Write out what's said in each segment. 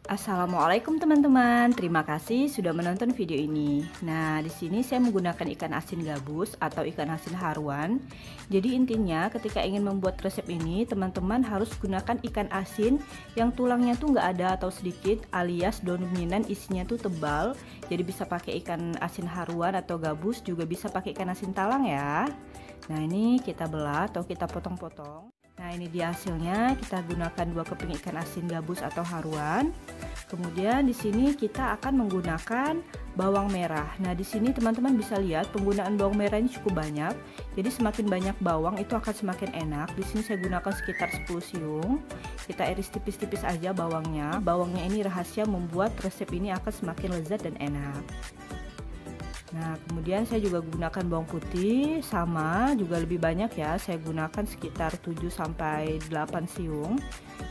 Assalamualaikum teman-teman, terima kasih sudah menonton video ini. Nah, di sini saya menggunakan ikan asin gabus atau ikan asin haruan. Jadi intinya ketika ingin membuat resep ini, teman-teman harus gunakan ikan asin yang tulangnya tuh nggak ada atau sedikit, alias dominan isinya tuh tebal. Jadi bisa pakai ikan asin haruan atau gabus, juga bisa pakai ikan asin talang ya. Nah, ini kita belah atau kita potong-potong. Nah, ini dia hasilnya. Kita gunakan 2 keping ikan asin gabus atau haruan. Kemudian di sini kita akan menggunakan bawang merah. Nah, di sini teman-teman bisa lihat penggunaan bawang merah ini cukup banyak. Jadi semakin banyak bawang itu akan semakin enak. Di sini saya gunakan sekitar 10 siung. Kita iris tipis-tipis aja bawangnya. Bawangnya ini rahasia membuat resep ini akan semakin lezat dan enak. Nah, kemudian saya juga gunakan bawang putih, sama juga lebih banyak ya. Saya gunakan sekitar 7 sampai 8 siung.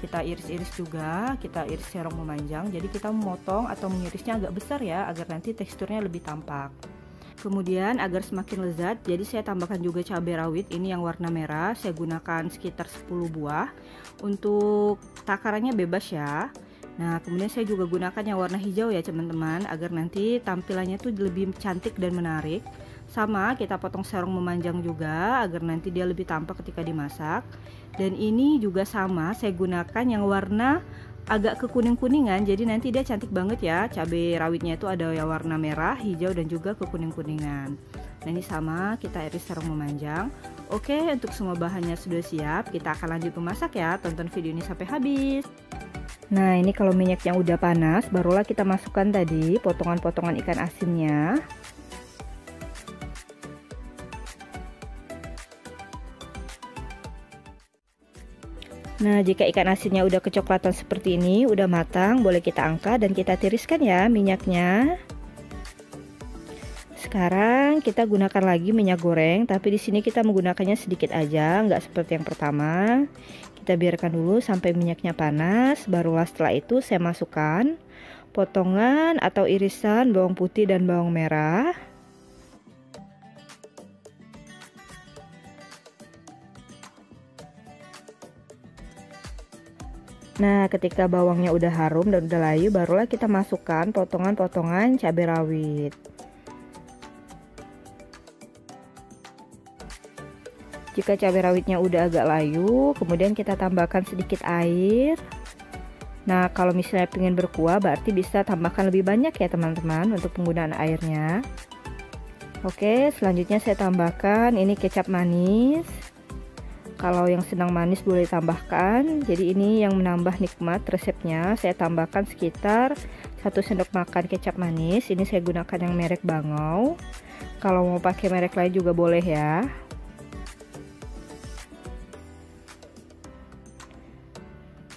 Kita iris-iris juga, kita iris serong memanjang. Jadi kita memotong atau mengirisnya agak besar ya, agar nanti teksturnya lebih tampak. Kemudian agar semakin lezat, jadi saya tambahkan juga cabai rawit ini yang warna merah. Saya gunakan sekitar 10 buah. Untuk takarannya bebas ya. Nah, kemudian saya juga gunakan yang warna hijau ya teman-teman, agar nanti tampilannya tuh lebih cantik dan menarik. Sama kita potong serong memanjang juga agar nanti dia lebih tampak ketika dimasak. Dan ini juga sama, saya gunakan yang warna agak kekuning-kuningan, jadi nanti dia cantik banget ya. Cabai rawitnya itu ada yang warna merah, hijau dan juga kekuning-kuningan. Nah, ini sama, kita iris serong memanjang. Oke, untuk semua bahannya sudah siap, kita akan lanjut memasak ya. Tonton video ini sampai habis. Nah, ini kalau minyaknya udah panas, barulah kita masukkan tadi potongan-potongan ikan asinnya. Nah, jika ikan asinnya udah kecoklatan seperti ini, udah matang, boleh kita angkat dan kita tiriskan ya minyaknya. Sekarang kita gunakan lagi minyak goreng, tapi di sini kita menggunakannya sedikit aja, nggak seperti yang pertama. Kita biarkan dulu sampai minyaknya panas, barulah setelah itu saya masukkan potongan atau irisan bawang putih dan bawang merah. Nah, ketika bawangnya udah harum dan udah layu, barulah kita masukkan potongan-potongan cabai rawit. Jika cabai rawitnya udah agak layu, kemudian kita tambahkan sedikit air. Nah, kalau misalnya ingin berkuah, berarti bisa tambahkan lebih banyak ya teman-teman untuk penggunaan airnya. Oke, selanjutnya saya tambahkan ini kecap manis. Kalau yang senang manis boleh tambahkan. Jadi ini yang menambah nikmat resepnya. Saya tambahkan sekitar 1 sendok makan kecap manis. Ini saya gunakan yang merek Bangau. Kalau mau pakai merek lain juga boleh ya.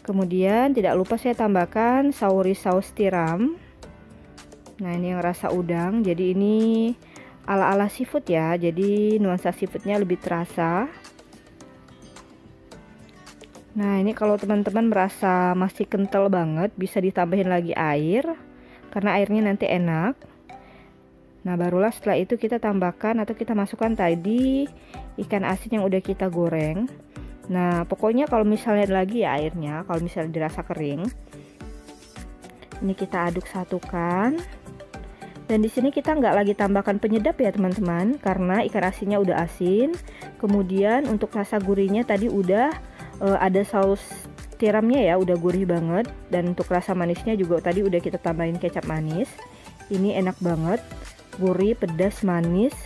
Kemudian tidak lupa saya tambahkan sauri saus tiram. Nah, ini yang rasa udang. Jadi ini ala-ala seafood ya. Jadi nuansa seafoodnya lebih terasa. Nah, ini kalau teman-teman merasa masih kental banget, bisa ditambahin lagi air. Karena airnya nanti enak. Nah, barulah setelah itu kita tambahkan atau kita masukkan tadi ikan asin yang udah kita goreng. Nah, pokoknya kalau misalnya lagi ya airnya, kalau misalnya dirasa kering, ini kita aduk satukan. Dan di sini kita nggak lagi tambahkan penyedap ya teman-teman, karena ikan asinnya udah asin. Kemudian untuk rasa gurihnya tadi udah ada saus tiramnya ya, udah gurih banget. Dan untuk rasa manisnya juga tadi udah kita tambahin kecap manis. Ini enak banget, gurih, pedas, manis,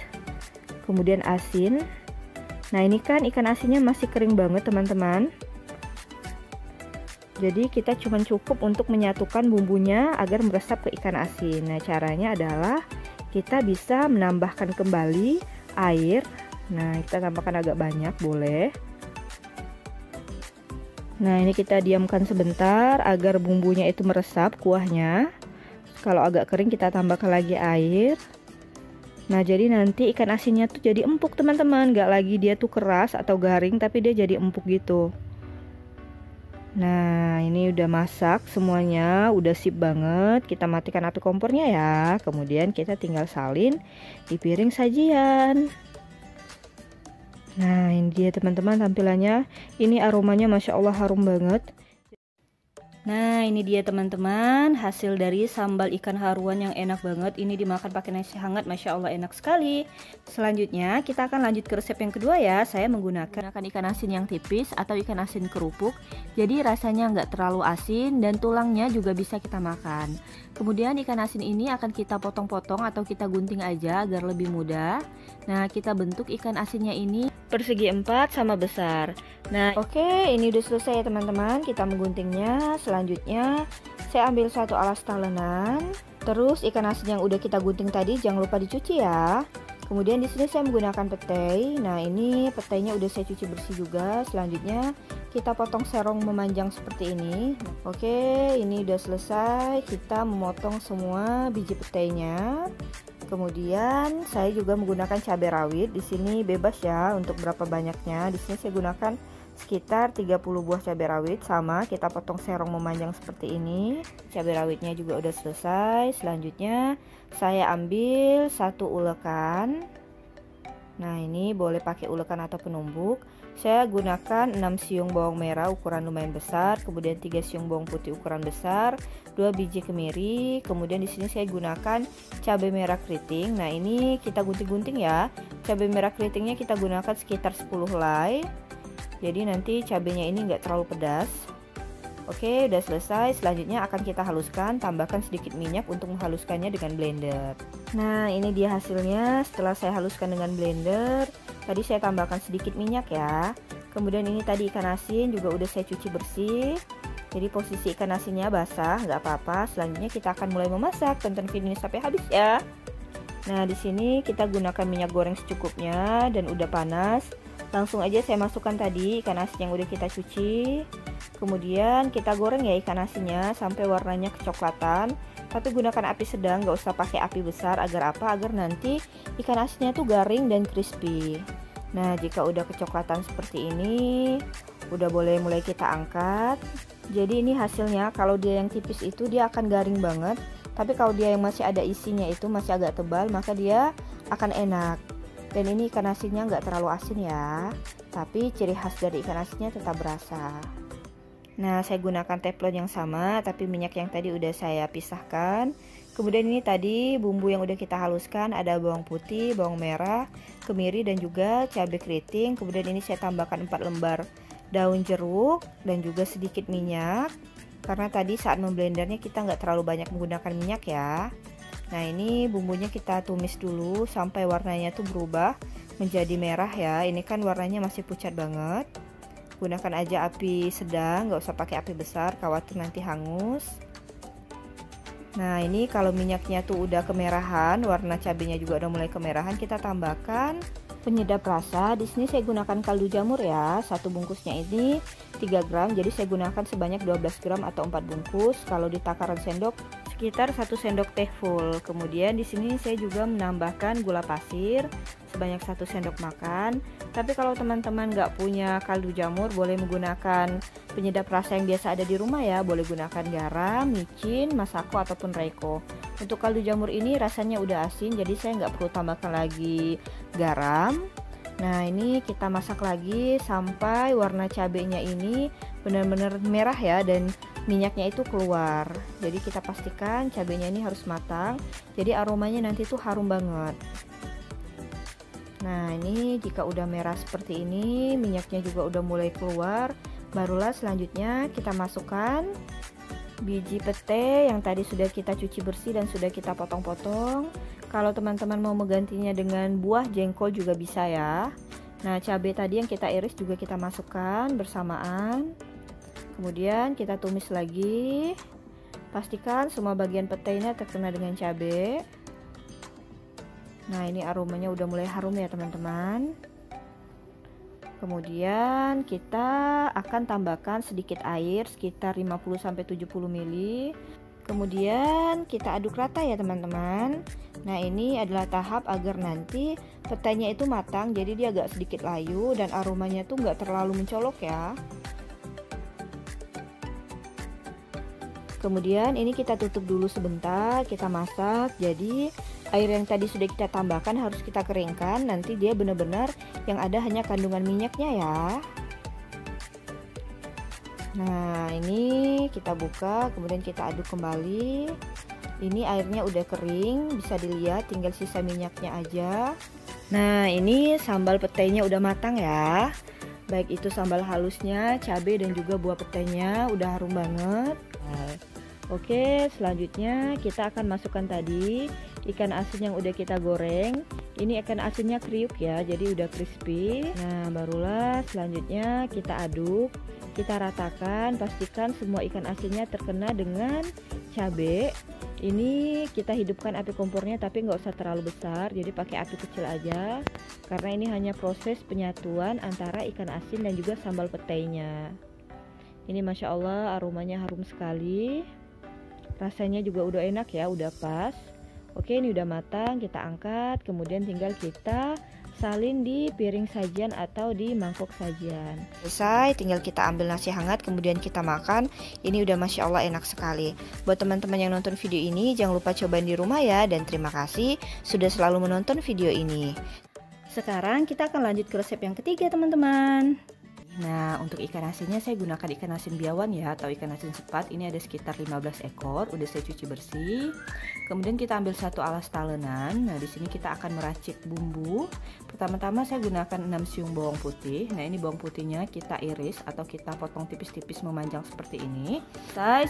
kemudian asin. Nah, ini kan ikan asinnya masih kering banget teman-teman. Jadi kita cuma cukup untuk menyatukan bumbunya agar meresap ke ikan asin. Nah, caranya adalah kita bisa menambahkan kembali air. Nah, kita tambahkan agak banyak boleh. Nah, ini kita diamkan sebentar agar bumbunya itu meresap kuahnya. Kalau agak kering kita tambahkan lagi air. Nah, jadi nanti ikan asinnya tuh jadi empuk teman-teman, nggak lagi dia tuh keras atau garing, tapi dia jadi empuk gitu. Nah, ini udah masak semuanya, udah sip banget. Kita matikan api kompornya ya. Kemudian kita tinggal salin di piring sajian. Nah, ini dia teman-teman tampilannya. Ini aromanya Masya Allah harum banget. Nah, ini dia teman-teman, hasil dari sambal ikan haruan yang enak banget. Ini dimakan pakai nasi hangat, Masya Allah enak sekali. Selanjutnya kita akan lanjut ke resep yang kedua ya. Saya menggunakan ikan asin yang tipis atau ikan asin kerupuk. Jadi rasanya nggak terlalu asin dan tulangnya juga bisa kita makan. Kemudian ikan asin ini akan kita potong-potong atau kita gunting aja agar lebih mudah. Nah, kita bentuk ikan asinnya ini persegi 4 sama besar. Nah, oke, ini udah selesai ya teman-teman. Kita mengguntingnya. Selanjutnya saya ambil satu alas talenan. Terus ikan asin yang udah kita gunting tadi jangan lupa dicuci ya. Kemudian di sini saya menggunakan petai. Nah, ini petainya udah saya cuci bersih juga. Selanjutnya kita potong serong memanjang seperti ini. Oke, ini udah selesai. Kita memotong semua biji petainya. Kemudian saya juga menggunakan cabai rawit. Di sini bebas ya untuk berapa banyaknya. Di sini saya gunakan sekitar 30 buah cabai rawit, sama kita potong serong memanjang seperti ini. Cabai rawitnya juga udah selesai. Selanjutnya saya ambil satu ulekan. Nah, ini boleh pakai ulekan atau penumbuk. Saya gunakan 6 siung bawang merah ukuran lumayan besar, kemudian 3 siung bawang putih ukuran besar, 2 biji kemiri, kemudian di sini saya gunakan cabai merah keriting. Nah, ini kita gunting-gunting ya. Cabai merah keritingnya kita gunakan sekitar 10 helai. Jadi nanti cabainya ini enggak terlalu pedas. Oke, udah selesai. Selanjutnya akan kita haluskan, tambahkan sedikit minyak untuk menghaluskannya dengan blender. Nah, ini dia hasilnya setelah saya haluskan dengan blender. Tadi saya tambahkan sedikit minyak ya. Kemudian ini tadi ikan asin juga udah saya cuci bersih. Jadi posisi ikan asinnya basah, nggak apa-apa. Selanjutnya kita akan mulai memasak. Tonton video ini sampai habis ya. Nah, di sini kita gunakan minyak goreng secukupnya dan udah panas. Langsung aja saya masukkan tadi ikan asin yang udah kita cuci. Kemudian kita goreng ya ikan asinnya sampai warnanya kecoklatan. Tapi gunakan api sedang, nggak usah pakai api besar. Agar apa? Agar nanti ikan asinnya tuh garing dan crispy. Nah, jika udah kecoklatan seperti ini, udah boleh mulai kita angkat. Jadi ini hasilnya, kalau dia yang tipis itu dia akan garing banget. Tapi kalau dia yang masih ada isinya itu masih agak tebal, maka dia akan enak. Dan ini ikan asinnya nggak terlalu asin ya. Tapi ciri khas dari ikan asinnya tetap berasa. Nah, saya gunakan teflon yang sama, tapi minyak yang tadi udah saya pisahkan. Kemudian ini tadi bumbu yang udah kita haluskan, ada bawang putih, bawang merah, kemiri dan juga cabai keriting. Kemudian ini saya tambahkan 4 lembar daun jeruk dan juga sedikit minyak. Karena tadi saat memblendernya kita nggak terlalu banyak menggunakan minyak ya. Nah, ini bumbunya kita tumis dulu sampai warnanya tuh berubah menjadi merah ya. Ini kan warnanya masih pucat banget. Gunakan aja api sedang, nggak usah pakai api besar, khawatir nanti hangus. Nah, ini kalau minyaknya tuh udah kemerahan, warna cabenya juga udah mulai kemerahan, kita tambahkan penyedap rasa. Di sini saya gunakan kaldu jamur ya. Satu bungkusnya ini 3 gram, jadi saya gunakan sebanyak 12 gram atau 4 bungkus. Kalau di takaran sendok sekitar 1 sendok teh full. Kemudian di sini saya juga menambahkan gula pasir sebanyak 1 sendok makan. Tapi kalau teman-teman nggak punya kaldu jamur, boleh menggunakan penyedap rasa yang biasa ada di rumah ya. Boleh gunakan garam, micin, masako ataupun reiko. Untuk kaldu jamur ini rasanya udah asin, jadi saya nggak perlu tambahkan lagi garam. Nah, ini kita masak lagi sampai warna cabenya ini benar-benar merah ya dan minyaknya itu keluar. Jadi kita pastikan cabenya ini harus matang. Jadi aromanya nanti tuh harum banget. Nah, ini jika udah merah seperti ini, minyaknya juga udah mulai keluar, barulah selanjutnya kita masukkan biji pete yang tadi sudah kita cuci bersih dan sudah kita potong-potong. Kalau teman-teman mau menggantinya dengan buah jengkol juga bisa ya. Nah, cabai tadi yang kita iris juga kita masukkan bersamaan. Kemudian kita tumis lagi. Pastikan semua bagian petenya terkena dengan cabai. Nah, ini aromanya udah mulai harum ya teman-teman. Kemudian kita akan tambahkan sedikit air sekitar 50-70 ml. Kemudian kita aduk rata ya teman-teman. Nah, ini adalah tahap agar nanti petenya itu matang, jadi dia agak sedikit layu dan aromanya tuh nggak terlalu mencolok ya. Kemudian ini kita tutup dulu sebentar, kita masak. Jadi air yang tadi sudah kita tambahkan harus kita keringkan, nanti dia benar-benar yang ada hanya kandungan minyaknya ya. Nah, ini kita buka, kemudian kita aduk kembali. Ini airnya udah kering, bisa dilihat tinggal sisa minyaknya aja. Nah, ini sambal petainya udah matang ya. Baik itu sambal halusnya, cabai dan juga buah petainya udah harum banget. Nah, oke, selanjutnya kita akan masukkan tadi ikan asin yang udah kita goreng. Ini ikan asinnya kriuk ya, jadi udah crispy. Nah, barulah selanjutnya kita aduk. Kita ratakan, pastikan semua ikan asinnya terkena dengan cabai. Ini kita hidupkan api kompornya tapi nggak usah terlalu besar, jadi pakai api kecil aja. Karena ini hanya proses penyatuan antara ikan asin dan juga sambal petainya. Ini Masya Allah aromanya harum sekali. Rasanya juga udah enak ya, udah pas. Oke, ini udah matang, kita angkat. Kemudian tinggal kita salin di piring sajian atau di mangkok sajian. Selesai, tinggal kita ambil nasi hangat kemudian kita makan. Ini udah Masya Allah enak sekali. Buat teman-teman yang nonton video ini, jangan lupa cobain di rumah ya. Dan terima kasih sudah selalu menonton video ini. Sekarang kita akan lanjut ke resep yang ketiga teman-teman. Nah, untuk ikan asinnya saya gunakan ikan asin biawan ya, atau ikan asin sepat. Ini ada sekitar 15 ekor, udah saya cuci bersih. Kemudian kita ambil satu alas talenan. Nah, di sini kita akan meracik bumbu. Pertama-tama saya gunakan 6 siung bawang putih. Nah, ini bawang putihnya kita iris atau kita potong tipis-tipis memanjang seperti ini.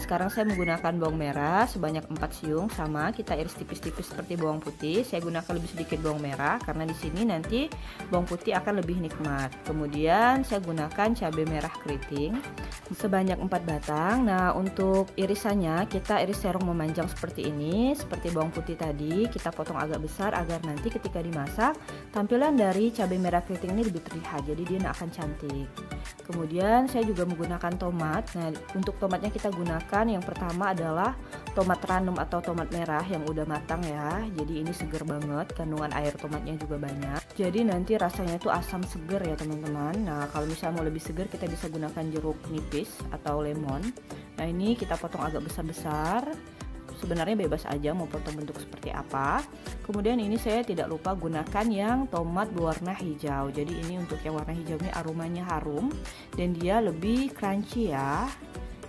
Sekarang saya menggunakan bawang merah sebanyak 4 siung, sama kita iris tipis-tipis seperti bawang putih. Saya gunakan lebih sedikit bawang merah karena di sini nanti bawang putih akan lebih nikmat. Kemudian saya gunakan cabai merah keriting sebanyak 4 batang. Nah, untuk irisannya kita iris serong memanjang seperti ini, seperti bawang putih tadi kita potong agak besar agar nanti ketika dimasak tampilan dari cabai merah keriting ini lebih terlihat, jadi dia akan cantik. Kemudian saya juga menggunakan tomat. Nah, untuk tomatnya kita gunakan yang pertama adalah tomat ranum atau tomat merah yang udah matang ya. Jadi ini seger banget, kandungan air tomatnya juga banyak. Jadi nanti rasanya itu asam seger ya teman-teman. Nah, kalau misalnya mau lebih seger kita bisa gunakan jeruk nipis atau lemon. Nah, ini kita potong agak besar-besar. Sebenarnya bebas aja mau potong bentuk seperti apa. Kemudian ini saya tidak lupa gunakan yang tomat berwarna hijau. Jadi ini untuk yang warna hijau ini aromanya harum dan dia lebih crunchy ya.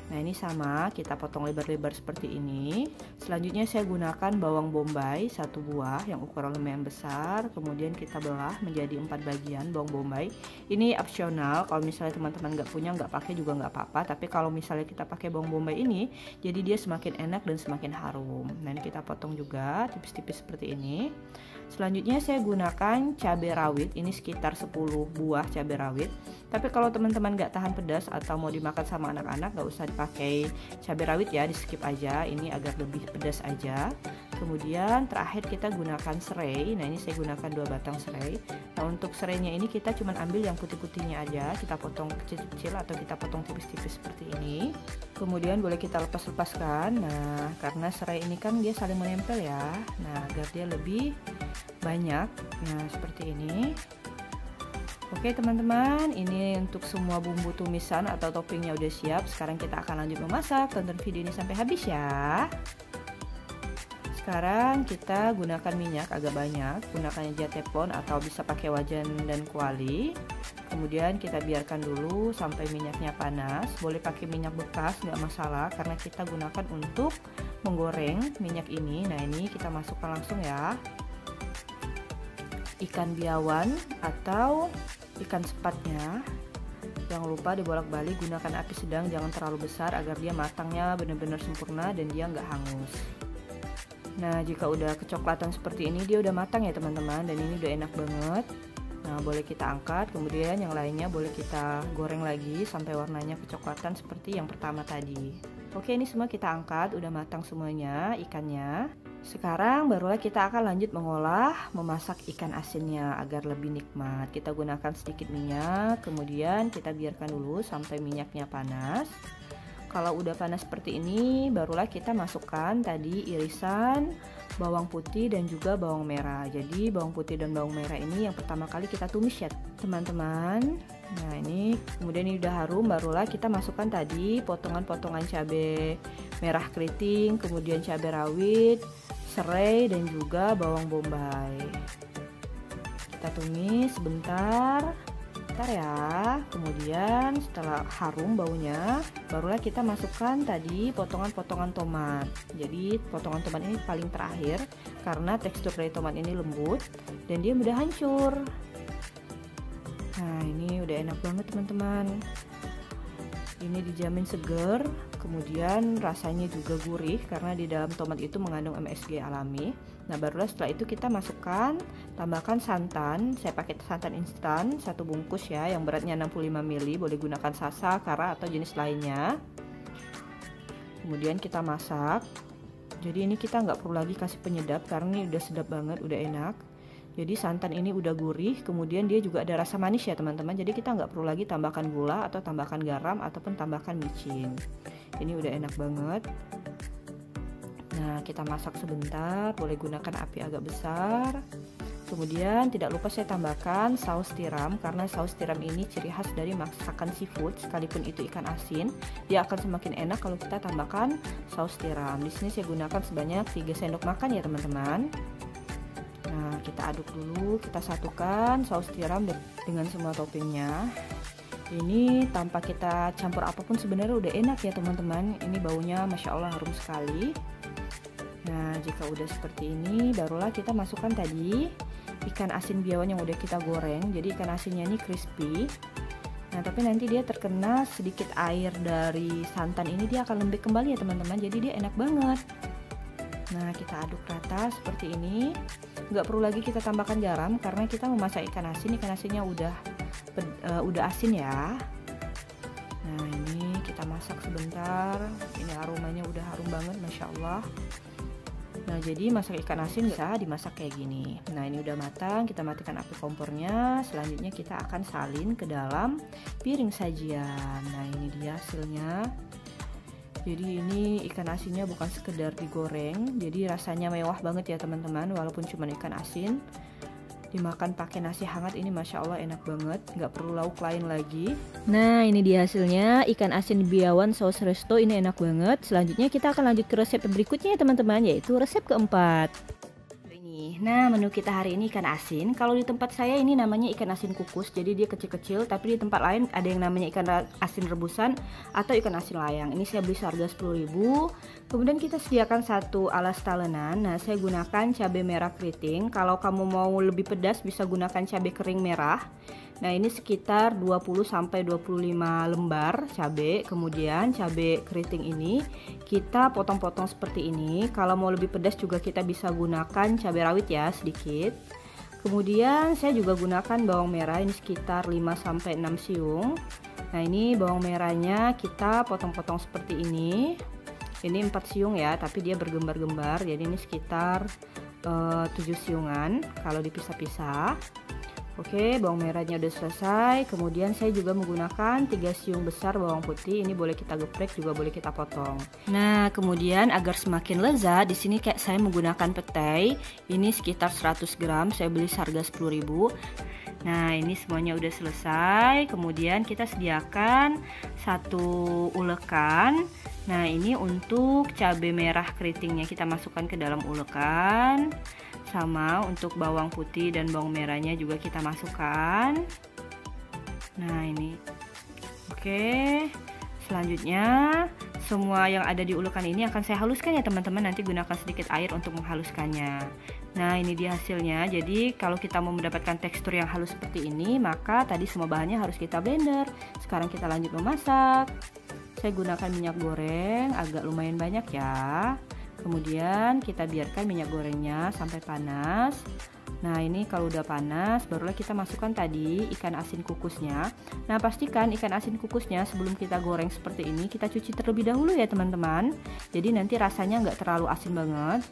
Nah, ini sama kita potong lebar-lebar seperti ini. Selanjutnya saya gunakan bawang bombay 1 buah yang ukuran lumayan besar. Kemudian kita belah menjadi 4 bagian bawang bombay. Ini opsional, kalau misalnya teman-teman nggak punya nggak pakai juga nggak apa-apa. Tapi kalau misalnya kita pakai bawang bombay ini, jadi dia semakin enak dan semakin harum. Nah, ini kita potong juga tipis-tipis seperti ini. Selanjutnya saya gunakan cabai rawit, ini sekitar 10 buah cabai rawit. Tapi kalau teman-teman nggak tahan pedas atau mau dimakan sama anak-anak, nggak usah dipakai cabai rawit ya, di skip aja, ini agar lebih pedas aja. Kemudian terakhir kita gunakan serai. Nah, ini saya gunakan 2 batang serai. Nah, untuk serainya ini kita cuma ambil yang putih-putihnya aja, kita potong kecil-kecil atau kita potong tipis-tipis seperti ini. Kemudian boleh kita lepas-lepaskan. Nah, karena serai ini kan dia saling menempel ya. Nah, agar dia lebih banyak. Nah, seperti ini. Oke teman-teman, ini untuk semua bumbu tumisan atau toppingnya udah siap. Sekarang kita akan lanjut memasak. Tonton video ini sampai habis ya. Sekarang kita gunakan minyak agak banyak, gunakan aja teflon atau bisa pakai wajan dan kuali. Kemudian kita biarkan dulu sampai minyaknya panas. Boleh pakai minyak bekas, nggak masalah, karena kita gunakan untuk menggoreng minyak ini. Nah, ini kita masukkan langsung ya. Ikan biawan atau ikan sepatnya, jangan lupa dibolak-balik, gunakan api sedang, jangan terlalu besar agar dia matangnya benar-benar sempurna dan dia nggak hangus. Nah, jika udah kecoklatan seperti ini dia udah matang ya teman-teman, dan ini udah enak banget. Nah, boleh kita angkat, kemudian yang lainnya boleh kita goreng lagi sampai warnanya kecoklatan seperti yang pertama tadi. Oke, ini semua kita angkat, udah matang semuanya ikannya. Sekarang barulah kita akan lanjut memasak ikan asinnya agar lebih nikmat. Kita gunakan sedikit minyak, kemudian kita biarkan dulu sampai minyaknya panas. Kalau udah panas seperti ini, barulah kita masukkan tadi irisan bawang putih dan juga bawang merah. Jadi bawang putih dan bawang merah ini yang pertama kali kita tumis ya teman-teman. Nah, ini kemudian ini udah harum, barulah kita masukkan tadi potongan-potongan cabai merah keriting, kemudian cabai rawit, serai dan juga bawang bombay. Kita tumis sebentar. sebentar ya. Kemudian setelah harum baunya, barulah kita masukkan tadi potongan-potongan tomat. Jadi potongan tomat ini paling terakhir karena tekstur dari tomat ini lembut dan dia mudah hancur. Nah, ini udah enak banget teman-teman. Ini dijamin seger, kemudian rasanya juga gurih karena di dalam tomat itu mengandung MSG alami. Nah, barulah setelah itu kita masukkan, tambahkan santan. Saya pakai santan instan 1 bungkus ya, yang beratnya 65 ml. Boleh gunakan sasa, kara atau jenis lainnya. Kemudian kita masak. Jadi ini kita nggak perlu lagi kasih penyedap karena ini udah sedap banget, udah enak. Jadi santan ini udah gurih, kemudian dia juga ada rasa manis ya teman-teman. Jadi kita nggak perlu lagi tambahkan gula atau tambahkan garam ataupun tambahkan micin. Ini udah enak banget. Nah, kita masak sebentar, boleh gunakan api agak besar. Kemudian tidak lupa saya tambahkan saus tiram, karena saus tiram ini ciri khas dari masakan seafood, sekalipun itu ikan asin, dia akan semakin enak kalau kita tambahkan saus tiram. Di sini saya gunakan sebanyak 3 sendok makan ya teman-teman. Nah, kita aduk dulu, kita satukan saus tiram dengan semua toppingnya. Ini tanpa kita campur apapun sebenarnya udah enak ya teman-teman. Ini baunya Masya Allah harum sekali. Nah, jika udah seperti ini, barulah kita masukkan tadi ikan asin biawan yang udah kita goreng. Jadi ikan asinnya ini crispy. Nah, tapi nanti dia terkena sedikit air dari santan ini, dia akan lembek kembali ya teman-teman. Jadi dia enak banget. Nah, kita aduk rata seperti ini. Nggak perlu lagi kita tambahkan garam karena kita memasak ikan asin. Ikan asinnya udah asin ya. Nah, ini kita masak sebentar. Ini aromanya udah harum banget, Masya Allah. Nah, jadi masak ikan asin bisa dimasak kayak gini. Nah, ini udah matang, kita matikan api kompornya. Selanjutnya kita akan salin ke dalam piring sajian. Nah, ini dia hasilnya. Jadi ini ikan asinnya bukan sekedar digoreng, jadi rasanya mewah banget ya teman-teman. Walaupun cuma ikan asin, dimakan pakai nasi hangat ini Masya Allah enak banget, nggak perlu lauk lain lagi. Nah, ini dia hasilnya, ikan asin biawan saus resto, ini enak banget. Selanjutnya kita akan lanjut ke resep berikutnya ya teman-teman, yaitu resep keempat. Nah, menu kita hari ini ikan asin. Kalau di tempat saya ini namanya ikan asin kukus, jadi dia kecil-kecil. Tapi di tempat lain ada yang namanya ikan asin rebusan atau ikan asin layang. Ini saya beli seharga 10.000. Kemudian kita sediakan 1 alas talenan. Nah, saya gunakan cabai merah keriting. Kalau kamu mau lebih pedas bisa gunakan cabai kering merah. Nah, ini sekitar 20-25 lembar cabai. Kemudian cabai keriting ini kita potong-potong seperti ini. Kalau mau lebih pedas juga kita bisa gunakan cabai rawit ya, sedikit. Kemudian saya juga gunakan bawang merah, ini sekitar 5-6 siung. Nah, ini bawang merahnya kita potong-potong seperti ini. Ini 4 siung ya, tapi dia bergembar-gembar. Jadi ini sekitar 7 siungan kalau dipisah-pisah. Oke, bawang merahnya udah selesai. Kemudian saya juga menggunakan 3 siung besar bawang putih. Ini boleh kita geprek, juga boleh kita potong. Nah, kemudian agar semakin lezat, di sini kayak saya menggunakan petai. Ini sekitar 100 gram. Saya beli seharga 10.000. Nah, ini semuanya udah selesai. Kemudian kita sediakan 1 ulekan. Nah, ini untuk cabai merah keritingnya kita masukkan ke dalam ulekan. Sama untuk bawang putih dan bawang merahnya juga kita masukkan. Nah, ini oke. Selanjutnya semua yang ada di ulekan ini akan saya haluskan ya teman-teman. Nanti gunakan sedikit air untuk menghaluskannya. Nah, ini dia hasilnya. Jadi kalau kita mau mendapatkan tekstur yang halus seperti ini, maka tadi semua bahannya harus kita blender. Sekarang kita lanjut memasak. Saya gunakan minyak goreng agak lumayan banyak ya. Kemudian kita biarkan minyak gorengnya sampai panas. Nah, ini kalau udah panas barulah kita masukkan tadi ikan asin kukusnya. Nah, pastikan ikan asin kukusnya sebelum kita goreng seperti ini kita cuci terlebih dahulu ya teman-teman. Jadi nanti rasanya nggak terlalu asin banget.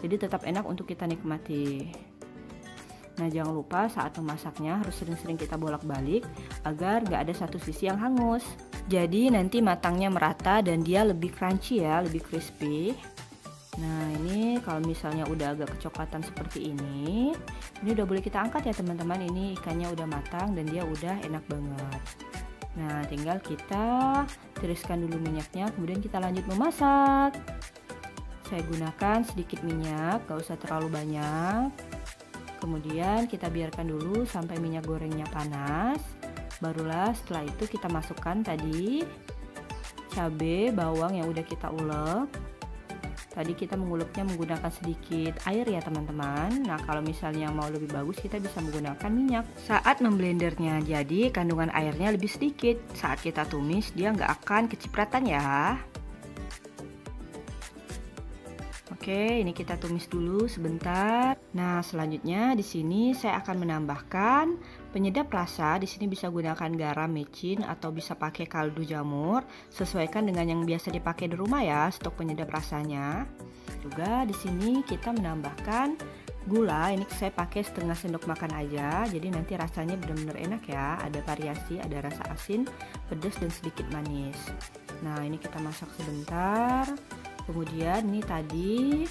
Jadi tetap enak untuk kita nikmati. Nah, jangan lupa saat memasaknya harus sering-sering kita bolak-balik agar nggak ada satu sisi yang hangus. Jadi nanti matangnya merata dan dia lebih crunchy ya, lebih crispy. Nah, ini kalau misalnya udah agak kecoklatan seperti ini udah boleh kita angkat ya teman-teman. Ini ikannya udah matang dan dia udah enak banget. Nah, tinggal kita tiriskan dulu minyaknya, kemudian kita lanjut memasak. Saya gunakan sedikit minyak, gak usah terlalu banyak. Kemudian kita biarkan dulu sampai minyak gorengnya panas. Barulah setelah itu kita masukkan tadi cabai, bawang yang udah kita ulek. Tadi kita menguleknya menggunakan sedikit air ya teman-teman. Nah kalau misalnya mau lebih bagus kita bisa menggunakan minyak saat memblendernya. Jadi kandungan airnya lebih sedikit. Saat kita tumis dia nggak akan kecipratan ya. Oke, ini kita tumis dulu sebentar. Nah, selanjutnya di sini saya akan menambahkan penyedap rasa. Di sini bisa gunakan garam, micin, atau bisa pakai kaldu jamur. Sesuaikan dengan yang biasa dipakai di rumah ya, stok penyedap rasanya. Juga di sini kita menambahkan gula. Ini saya pakai setengah sendok makan aja. Jadi nanti rasanya benar-benar enak ya. Ada variasi, ada rasa asin, pedas, dan sedikit manis. Nah, ini kita masak sebentar. Kemudian ini tadi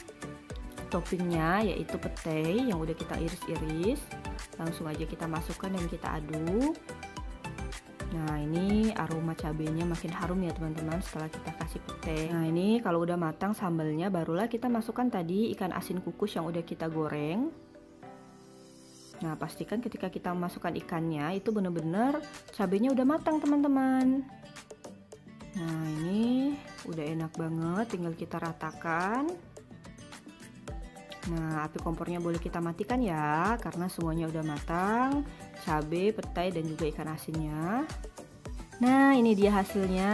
toppingnya yaitu petai yang udah kita iris-iris. Langsung aja kita masukkan dan kita aduk. Nah ini aroma cabenya makin harum ya teman-teman setelah kita kasih petai. Nah ini kalau udah matang sambalnya barulah kita masukkan tadi ikan asin kukus yang udah kita goreng. Nah pastikan ketika kita masukkan ikannya itu bener-bener cabenya udah matang teman-teman. Nah ini udah enak banget, tinggal kita ratakan. Nah api kompornya boleh kita matikan ya, karena semuanya udah matang, cabai, petai, dan juga ikan asinnya. Nah ini dia hasilnya,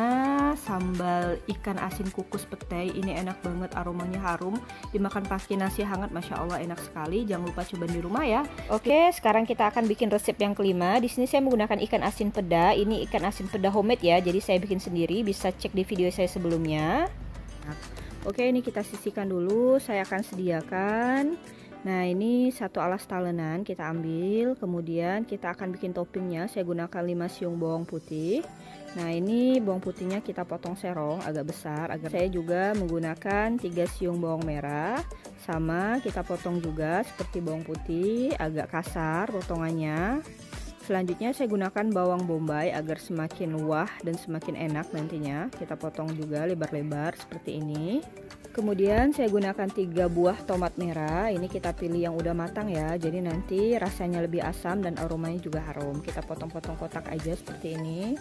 sambal ikan asin kukus petai. Ini enak banget, aromanya harum, dimakan pakai nasi hangat, Masya Allah enak sekali. Jangan lupa coba di rumah ya. Oke, sekarang kita akan bikin resep yang kelima. Di sini saya menggunakan ikan asin peda. Ini ikan asin peda homemade ya, jadi saya bikin sendiri, bisa cek di video saya sebelumnya. Oke, ini kita sisihkan dulu, saya akan sediakan. Nah ini satu alas talenan kita ambil, kemudian kita akan bikin toppingnya. Saya gunakan 5 siung bawang putih. Nah ini bawang putihnya kita potong serong agak besar. Saya juga menggunakan 3 siung bawang merah, sama kita potong juga seperti bawang putih, agak kasar potongannya. Selanjutnya saya gunakan bawang bombay agar semakin wah dan semakin enak nantinya. Kita potong juga lebar-lebar seperti ini. Kemudian saya gunakan 3 buah tomat merah. Ini kita pilih yang udah matang ya. Jadi nanti rasanya lebih asam dan aromanya juga harum. Kita potong-potong kotak aja seperti ini,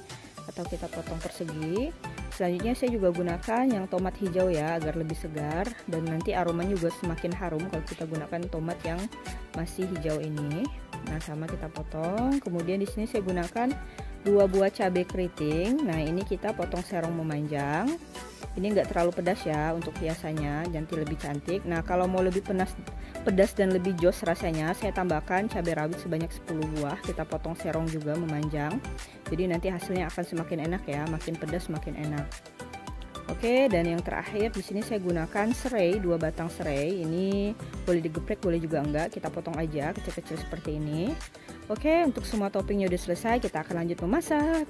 atau kita potong persegi. Selanjutnya saya juga gunakan yang tomat hijau ya, agar lebih segar dan nanti aromanya juga semakin harum kalau kita gunakan tomat yang masih hijau ini. Nah, sama kita potong. Kemudian di sini saya gunakan 2 buah cabai keriting. Nah, ini kita potong serong memanjang. Ini enggak terlalu pedas ya untuk hiasannya, nanti lebih cantik. Nah, kalau mau lebih pedas dan lebih jos rasanya, saya tambahkan cabai rawit sebanyak 10 buah. Kita potong serong juga memanjang. Jadi nanti hasilnya akan semakin enak ya, makin pedas makin enak. Oke, dan yang terakhir di sini saya gunakan serai, 2 batang serai. Ini boleh digeprek, boleh juga enggak. Kita potong aja kecil-kecil seperti ini. Oke, untuk semua toppingnya udah selesai, kita akan lanjut memasak.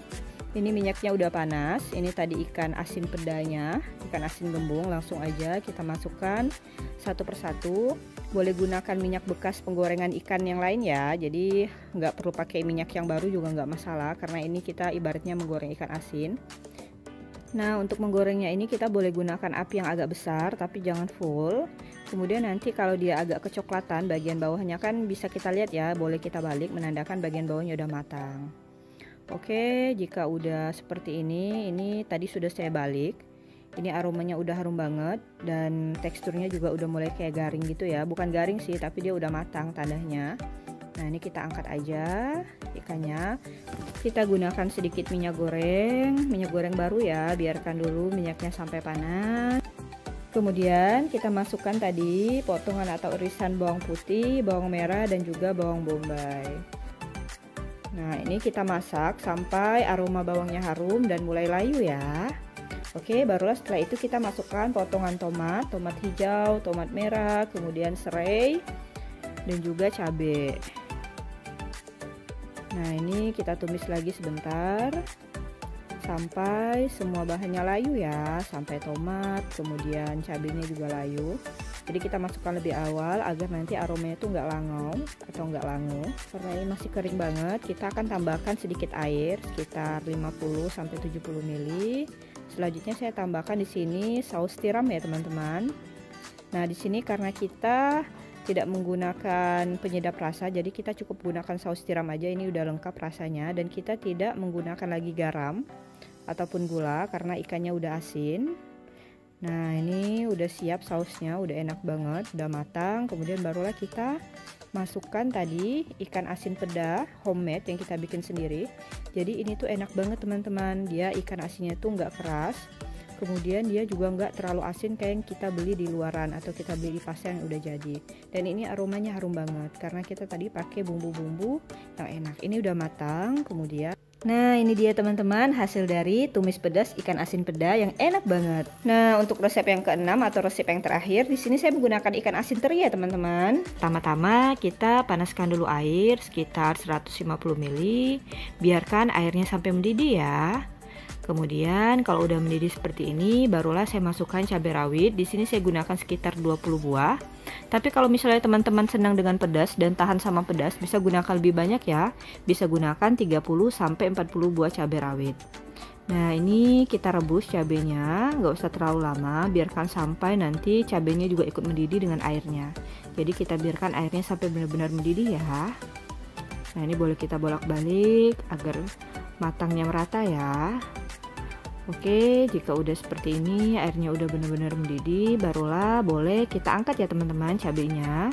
Ini minyaknya udah panas. Ini tadi ikan asin pedanya, ikan asin gembung. Langsung aja kita masukkan satu persatu. Boleh gunakan minyak bekas penggorengan ikan yang lain ya. Jadi nggak perlu pakai minyak yang baru juga nggak masalah, karena ini kita ibaratnya menggoreng ikan asin. Nah untuk menggorengnya ini kita boleh gunakan api yang agak besar, tapi jangan full. Kemudian nanti kalau dia agak kecoklatan bagian bawahnya kan bisa kita lihat ya, boleh kita balik menandakan bagian bawahnya udah matang. Oke, jika udah seperti ini tadi sudah saya balik. Ini aromanya udah harum banget dan teksturnya juga udah mulai kayak garing gitu ya. Bukan garing sih, tapi dia udah matang tandanya. Nah, ini kita angkat aja ikannya. Kita gunakan sedikit minyak goreng baru ya. Biarkan dulu minyaknya sampai panas. Kemudian kita masukkan tadi potongan atau irisan bawang putih, bawang merah, dan juga bawang bombay. Nah ini kita masak sampai aroma bawangnya harum dan mulai layu ya. Oke, barulah setelah itu kita masukkan potongan tomat hijau, tomat merah, kemudian serai dan juga cabai. Nah ini kita tumis lagi sebentar sampai semua bahannya layu ya, sampai tomat kemudian cabainya juga layu. Jadi kita masukkan lebih awal agar nanti aromanya itu nggak langau atau nggak langu. Karena ini masih kering banget, kita akan tambahkan sedikit air sekitar 50-70 ml. Selanjutnya saya tambahkan di sini saus tiram ya teman-teman. Nah di sini karena kita tidak menggunakan penyedap rasa, jadi kita cukup gunakan saus tiram aja, ini udah lengkap rasanya. Dan kita tidak menggunakan lagi garam ataupun gula karena ikannya udah asin. Nah ini udah siap sausnya, udah enak banget, udah matang. Kemudian barulah kita masukkan tadi ikan asin peda homemade yang kita bikin sendiri. Jadi ini tuh enak banget teman-teman, dia ikan asinnya tuh nggak keras, kemudian dia juga nggak terlalu asin kayak yang kita beli di luaran atau kita beli di pasar yang udah jadi. Dan ini aromanya harum banget karena kita tadi pakai bumbu-bumbu yang enak. Ini udah matang. Kemudian nah ini dia teman-teman hasil dari tumis pedas ikan asin peda yang enak banget. Nah untuk resep yang keenam atau resep yang terakhir, di sini saya menggunakan ikan asin teri ya teman-teman. Pertama-tama kita panaskan dulu air sekitar 150 ml, biarkan airnya sampai mendidih ya. Kemudian kalau udah mendidih seperti ini, barulah saya masukkan cabai rawit. Di sini saya gunakan sekitar 20 buah. Tapi kalau misalnya teman-teman senang dengan pedas dan tahan sama pedas, bisa gunakan lebih banyak ya. Bisa gunakan 30 sampai 40 buah cabai rawit. Nah, ini kita rebus cabenya, nggak usah terlalu lama, biarkan sampai nanti cabenya juga ikut mendidih dengan airnya. Jadi kita biarkan airnya sampai benar-benar mendidih ya. Nah, ini boleh kita bolak-balik agar matangnya merata ya. Oke, jika udah seperti ini, airnya udah benar-benar mendidih, barulah boleh kita angkat ya teman-teman cabenya.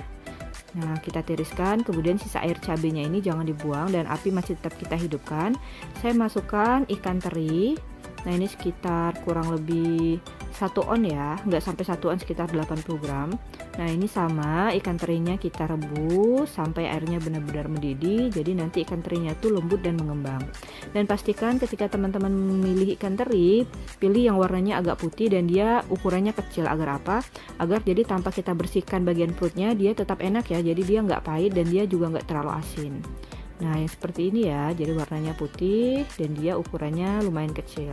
Nah, kita tiriskan, kemudian sisa air cabenya ini jangan dibuang dan api masih tetap kita hidupkan. Saya masukkan ikan teri. Nah, ini sekitar kurang lebih 1 on ya, nggak sampai 1 on, sekitar 80 gram. Nah, ini sama ikan terinya kita rebus sampai airnya benar-benar mendidih. Jadi nanti ikan terinya tuh lembut dan mengembang. Dan pastikan ketika teman-teman memilih ikan teri, pilih yang warnanya agak putih dan dia ukurannya kecil. Agar apa? Agar jadi tanpa kita bersihkan bagian perutnya, dia tetap enak ya. Jadi dia nggak pahit dan dia juga nggak terlalu asin. Nah, yang seperti ini ya, jadi warnanya putih dan dia ukurannya lumayan kecil.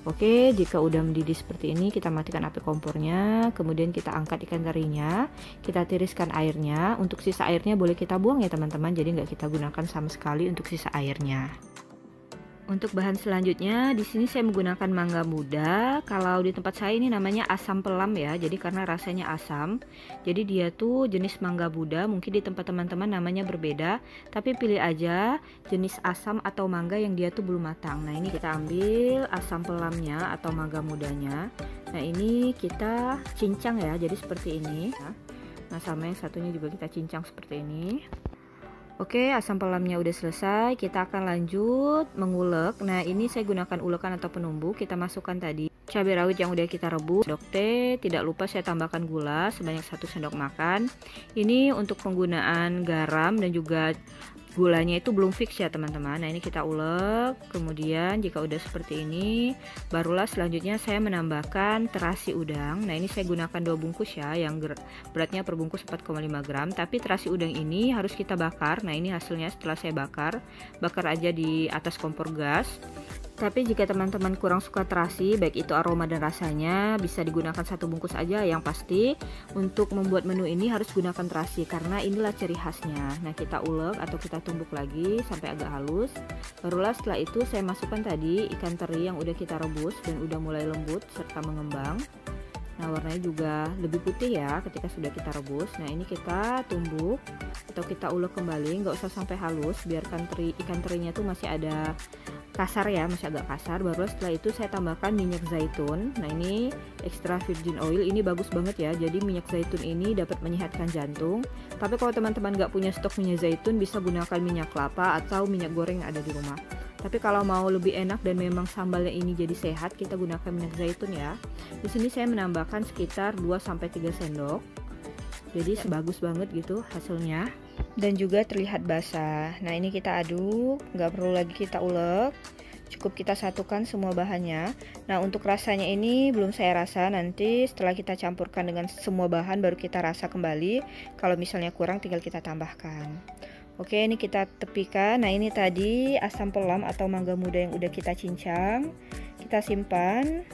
Oke, jika udah mendidih seperti ini, kita matikan api kompornya, kemudian kita angkat ikan terinya, kita tiriskan airnya. Untuk sisa airnya boleh kita buang ya teman-teman, jadi nggak kita gunakan sama sekali untuk sisa airnya. Untuk bahan selanjutnya, di sini saya menggunakan mangga muda. Kalau di tempat saya ini namanya asam pelam ya. Jadi karena rasanya asam, jadi dia tuh jenis mangga muda. Mungkin di tempat teman-teman namanya berbeda, tapi pilih aja jenis asam atau mangga yang dia tuh belum matang. Nah, ini kita ambil asam pelamnya atau mangga mudanya. Nah, ini kita cincang ya. Jadi seperti ini. Nah, sama yang satunya juga kita cincang seperti ini. Oke, asam pelamnya udah selesai, kita akan lanjut mengulek. Nah, ini saya gunakan ulekan atau penumbuk. Kita masukkan tadi cabai rawit yang udah kita rebus. Dokter, tidak lupa saya tambahkan gula sebanyak 1 sendok makan. Ini untuk penggunaan garam dan juga gulanya itu belum fix ya teman-teman. Nah, ini kita ulek. Kemudian jika udah seperti ini, barulah selanjutnya saya menambahkan terasi udang. Nah, ini saya gunakan 2 bungkus ya, yang beratnya per bungkus 4,5 gram. Tapi terasi udang ini harus kita bakar. Nah, ini hasilnya setelah saya bakar aja di atas kompor gas. Tapi jika teman-teman kurang suka terasi, baik itu aroma dan rasanya, bisa digunakan 1 bungkus aja. Yang pasti untuk membuat menu ini harus gunakan terasi karena inilah ciri khasnya. Nah, kita ulek atau kita tumbuk lagi sampai agak halus. Barulah setelah itu saya masukkan tadi ikan teri yang udah kita rebus dan udah mulai lembut serta mengembang. Nah, warnanya juga lebih putih ya ketika sudah kita rebus. Nah, ini kita tumbuk atau kita ulek kembali, nggak usah sampai halus, biarkan ikan terinya tuh masih ada kasar ya, masih agak kasar. Baru setelah itu saya tambahkan minyak zaitun. Nah, ini extra virgin oil, ini bagus banget ya. Jadi minyak zaitun ini dapat menyehatkan jantung. Tapi kalau teman-teman nggak punya stok minyak zaitun, bisa gunakan minyak kelapa atau minyak goreng yang ada di rumah. Tapi kalau mau lebih enak dan memang sambalnya ini jadi sehat, kita gunakan minyak zaitun ya. Di sini saya menambahkan sekitar 2-3 sendok. Jadi sebagus banget gitu hasilnya. Dan juga terlihat basah. Nah, ini kita aduk, nggak perlu lagi kita ulek. Cukup kita satukan semua bahannya. Nah, untuk rasanya ini belum saya rasa, nanti setelah kita campurkan dengan semua bahan baru kita rasa kembali. Kalau misalnya kurang tinggal kita tambahkan. Oke, ini kita tepikan. Nah, ini tadi asam pelam atau mangga muda yang udah kita cincang. Kita simpan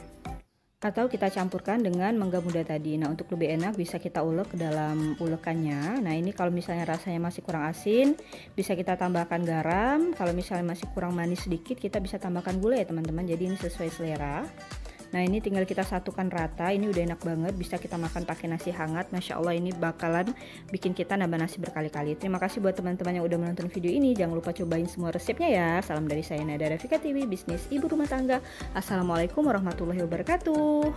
atau kita campurkan dengan mangga muda tadi. Nah, untuk lebih enak bisa kita ulek ke dalam ulekannya. Nah, ini kalau misalnya rasanya masih kurang asin, bisa kita tambahkan garam. Kalau misalnya masih kurang manis sedikit, kita bisa tambahkan gula ya teman-teman. Jadi ini sesuai selera. Nah ini tinggal kita satukan rata, ini udah enak banget, bisa kita makan pakai nasi hangat. Masya Allah, ini bakalan bikin kita nambah nasi berkali-kali. Terima kasih buat teman-teman yang udah menonton video ini, jangan lupa cobain semua resepnya ya. Salam dari saya Nada Rafika TV, bisnis ibu rumah tangga. Assalamualaikum warahmatullahi wabarakatuh.